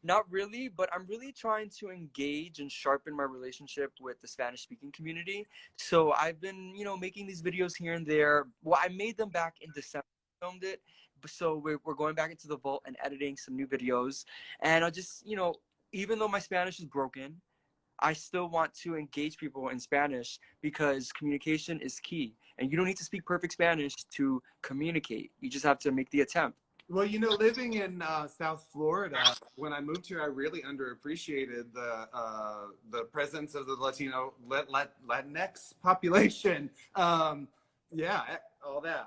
not really, but I'm really trying to engage and sharpen my relationship with the Spanish-speaking community. So I've been, making these videos here and there. Well, I made them back in December, filmed it. So we're going back into the vault and editing some new videos. And I'll just, even though my Spanish is broken, I still want to engage people in Spanish because communication is key. And you don't need to speak perfect Spanish to communicate. You just have to make the attempt. Well, living in South Florida, when I moved here, I really underappreciated the presence of the Latino Latinx population. Yeah, all that.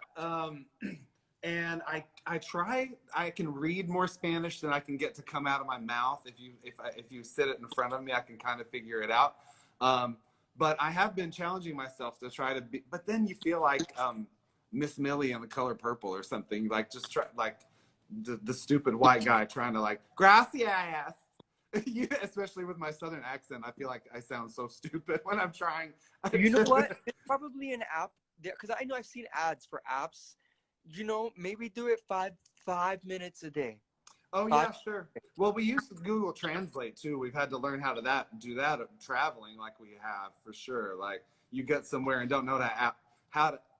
And I can read more Spanish than I can get to come out of my mouth. If you sit it in front of me, I can kind of figure it out. But I have been challenging myself to try to be, but then you feel like Miss Millie in The Color Purple or something, like just try, like the stupid white guy trying to like, gracias. Especially with my Southern accent, I feel like I sound so stupid when I'm trying. You know what? There's probably an app there, because I know I've seen ads for apps. Maybe do it five minutes a day. Oh yeah, sure. Well, we used Google Translate too. We've had to learn how to do that traveling, like we have for sure. Like you get somewhere and don't know that app.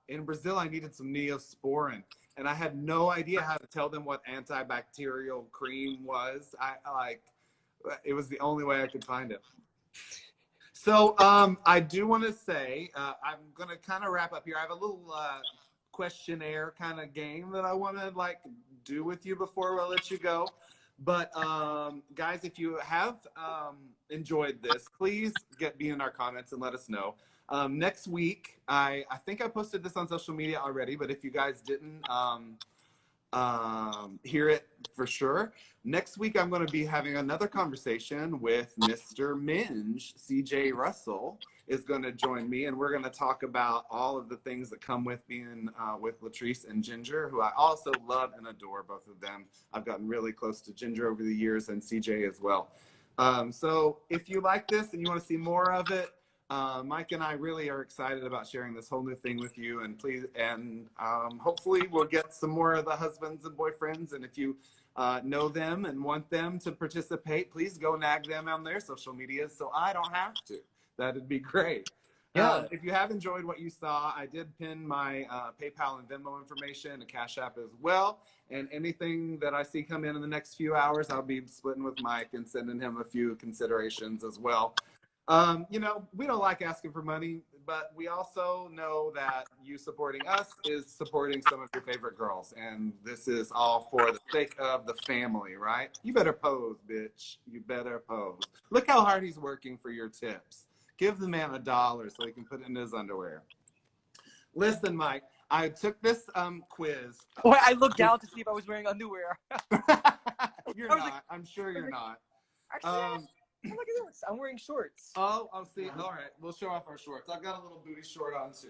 In Brazil, I needed some Neosporin, and I had no idea how to tell them what antibacterial cream was. It was the only way I could find it. So I do want to say I'm gonna kind of wrap up here. I have a little questionnaire kind of game that I want to do with you before I let you go. But guys, if you have enjoyed this, please be in our comments and let us know. Next week, I think I posted this on social media already, but if you guys didn't hear it for sure, next week I'm going to be having another conversation with Mr. Minj. CJ Russell is going to join me, and we're going to talk about all of the things that come with being with Latrice and Ginger, who I also love and adore, both of them. I've gotten really close to Ginger over the years, and CJ as well. So if you like this and you want to see more of it, Mike and I really are excited about sharing this whole new thing with you, and hopefully we'll get some more of the husbands and boyfriends, and if you know them and want them to participate, please go nag them on their social media so I don't have to. That'd be great. Yeah. If you have enjoyed what you saw, I did pin my PayPal and Venmo information, a Cash App as well. And anything that I see come in the next few hours, I'll be splitting with Mike and sending him a few considerations as well. We don't like asking for money, but we also know that you supporting us is supporting some of your favorite girls. And this is all for the sake of the family, right? You better pose, bitch. You better pose. Look how hard he's working for your tips. Give the man $1 so he can put it in his underwear. Listen, Mike, I took this quiz. Well, I looked down to see if I was wearing underwear. You're not. I'm sure you're not. Actually, look at this. I'm wearing shorts. Oh, I'll see. All right. We'll show off our shorts. I've got a little booty short on, too.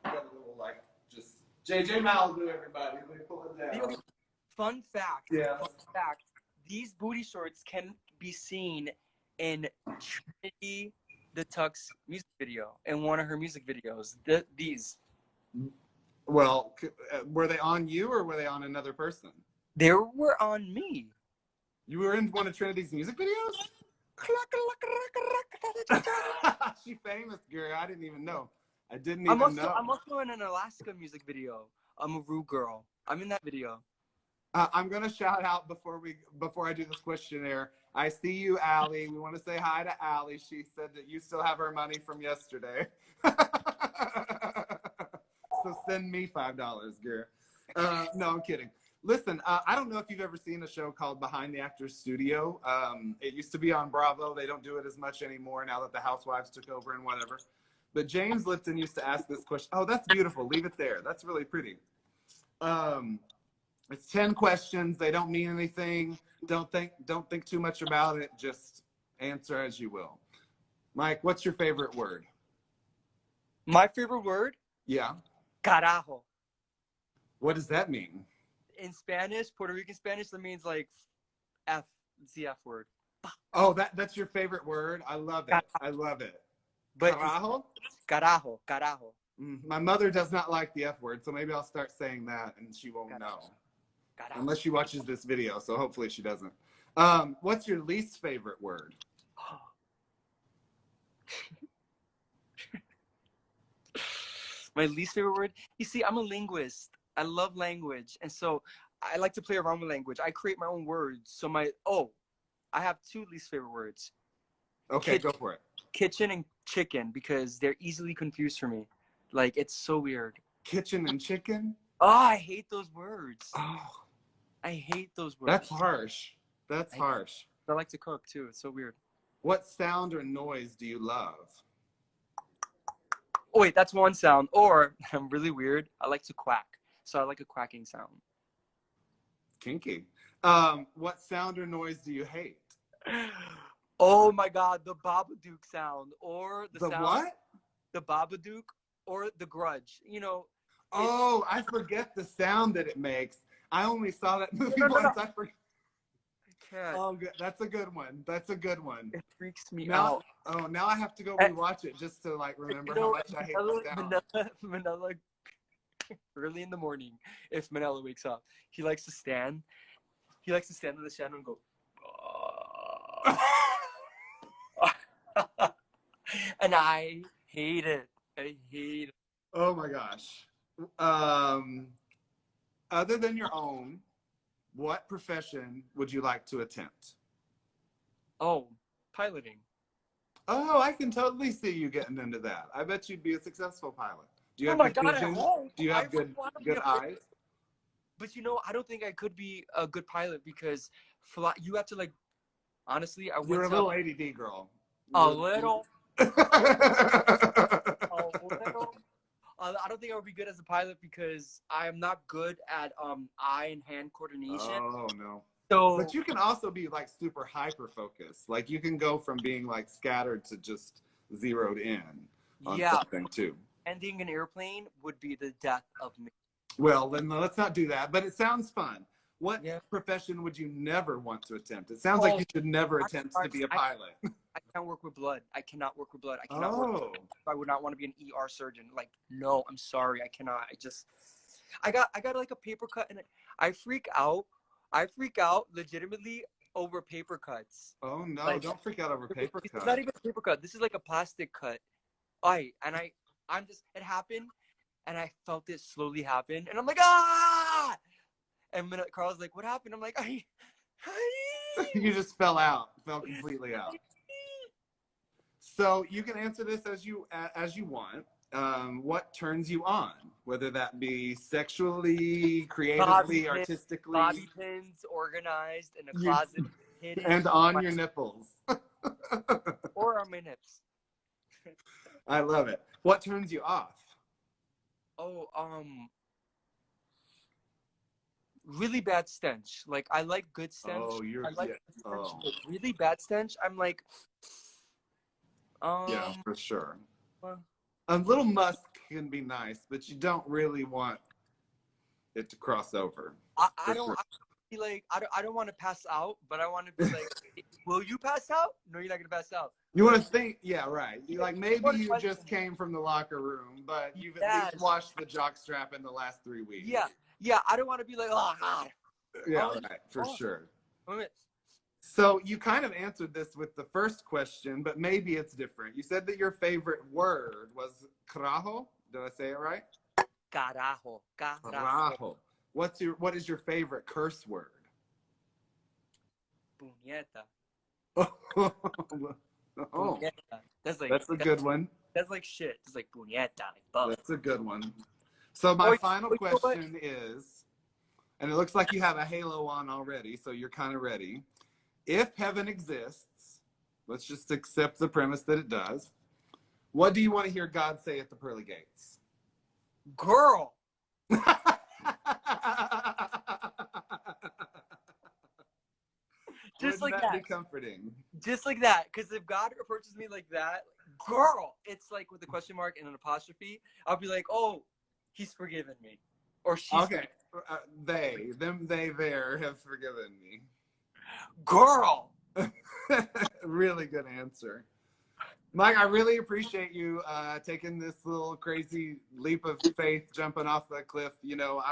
I've got a little, just JJ Malibu, everybody. Let me pull it down. Fun fact. Yeah. Fun fact. These booty shorts can be seen in Trinity the Tuck's music video, in one of her music videos. These. Well, were they on you or were they on another person? They were on me. You were in one of Trinity's music videos? She famous, girl. I didn't even know. I didn't even know. I'm also in an Alaska music video. I'm a Rue girl. I'm in that video. I'm gonna shout out before I do this questionnaire. I see you, Allie. We want to say hi to Allie. She said that you still have her money from yesterday. So send me $5, Gare. No, I'm kidding. Listen, I don't know if you've ever seen a show called Behind the Actors Studio. It used to be on Bravo. They don't do it as much anymore now that the Housewives took over and whatever. But James Lipton used to ask this question. Oh, that's beautiful. Leave it there. That's really pretty. It's 10 questions. They don't mean anything. Don't think too much about it. Just answer as you will. Mike, what's your favorite word? My favorite word? Yeah. Carajo. What does that mean? In Spanish, Puerto Rican Spanish, that means like F. It's the F word. Oh, that's your favorite word? I love it. I love it. But Carajo? Carajo. Carajo. My mother does not like the F word, so maybe I'll start saying that and she won't know. Carajo. Unless she watches this video, so hopefully she doesn't. What's your least favorite word? My least favorite word? You see, I'm a linguist. I love language. And so I like to play around with language. I create my own words. So I have two least favorite words. Okay, go for it. Kitchen and chicken, because they're easily confused for me. Like, it's so weird. Kitchen and chicken? Oh, I hate those words. Oh, I hate those words. that's harsh. That's harsh. I like to cook too. It's so weird. What sound or noise do you love? Oh, wait, that's one sound. Or, I'm really weird, I like to quack. So I like a quacking sound. Kinky. What sound or noise do you hate? Oh my God, the Babadook sound. Or the sound. What? The Babadook or the Grudge. You know. Oh, I forget the sound that it makes. I only saw that movie once. I forget. I can't. Oh, good. That's a good one. That's a good one. It freaks me Now, out. oh, now I have to go rewatch it just to like remember how much I hate the sound. Manila, early in the morning, if Manila wakes up, he likes to stand. He likes to stand in the shadow and go. And I hate it. I hate it. Oh my gosh. Other than your own, what profession would you like to attempt? Oh, piloting. Oh, I can totally see you getting into that. I bet you'd be a successful pilot. Do you have my good God, vision? I hope. Do you have good eyes? But you know, I don't think I could be a good pilot because you have to like. Honestly, You're a little ADD girl. A little. I don't think I would be good as a pilot because I'm not good at eye and hand coordination. Oh no. So, but you can also be like super hyper focused. Like you can go from being like scattered to just zeroed in on something too. Ending an airplane would be the death of me. Well, then let's not do that. But it sounds fun. What profession would you never want to attempt? It sounds like you should never attempt to be a pilot. I can't work with blood. I cannot work with blood. I cannot work. I would not want to be an ER surgeon. Like, no, I'm sorry. I cannot. I got like a paper cut and I freak out. I freak out legitimately over paper cuts. Oh no, like, don't freak out over paper cuts. It's not even a paper cut. This is like a plastic cut. It happened and I felt it slowly happen and I'm like, ah! And Carl's like, what happened? I'm like, You just fell completely out. So you can answer this as you want. What turns you on, whether that be sexually, creatively, artistically? Bobby pins organized in a closet, hidden, and on your nipples, or on my nips. I love it. What turns you off? Oh, really bad stench. Like I like good stench. Oh, I like good stench, but really bad stench. I'm like, yeah, for sure. A little musk can be nice, but you don't really want it to cross over. I don't want to pass out, but I want to be like, will you pass out? No, you're not gonna pass out. You want to think, yeah, right. You like maybe you just came from the locker room, but you've at least washed the jock strap in the last 3 weeks. Yeah. I don't want to be like, oh God. Yeah, right, for sure. So you kind of answered this with the first question, but maybe it's different. You said that your favorite word was carajo. Did I say it right? Carajo. Carajo. What is your favorite curse word? Puñeta. Oh, Puñeta. that's a good one. That's like shit. It's like puñeta, like buff. That's a good one. So my final question is, and it looks like you have a halo on already, so you're kind of ready. If heaven exists, let's just accept the premise that it does. What do you want to hear God say at the pearly gates? Girl. Just Wouldn't like that that. be comforting? Just like that. Because if God approaches me like that, girl, it's like with a question mark and an apostrophe, I'll be like, oh, he's forgiven me. Or she's okay. They there have forgiven me. Girl. Really good answer. Mike, I really appreciate you taking this little crazy leap of faith, jumping off the cliff. You know,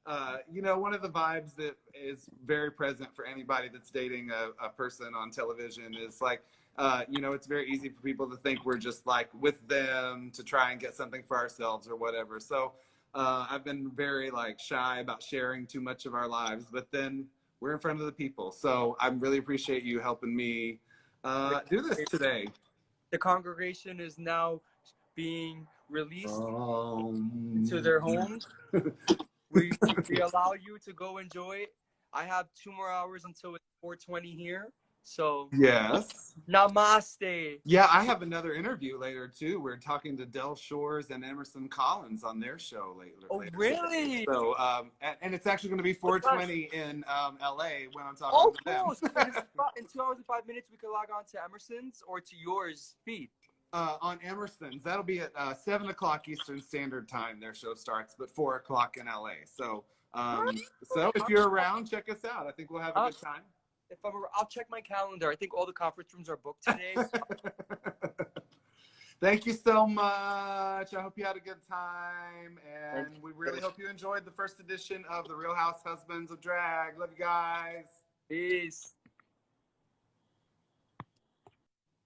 one of the vibes that is very present for anybody that's dating a person on television is like, it's very easy for people to think we're just like with them to try and get something for ourselves or whatever. So I've been very like shy about sharing too much of our lives, but then we're in front of the people. So I really appreciate you helping me do this today. The congregation is now being released into their homes. We allow you to go enjoy it. I have 2 more hours until it's 4:20 here. So yes. Namaste. Yeah, I have another interview later too. We're talking to Del Shores and Emerson Collins on their show later. Oh, really? So, and it's actually going to be 4:20 in LA when I'm talking to them. Cool. So in 2 hours and 5 minutes, we can log on to Emerson's or to yours feed. On Emerson's, that'll be at 7 o'clock Eastern Standard Time. Their show starts, but 4 o'clock in LA. So, so if you're around, check us out. I think we'll have a good time. I'll check my calendar. I think all the conference rooms are booked today. Thank you so much. I hope you had a good time, and we really hope you enjoyed the first edition of the Real House Husbands of Drag. Love you guys. Peace.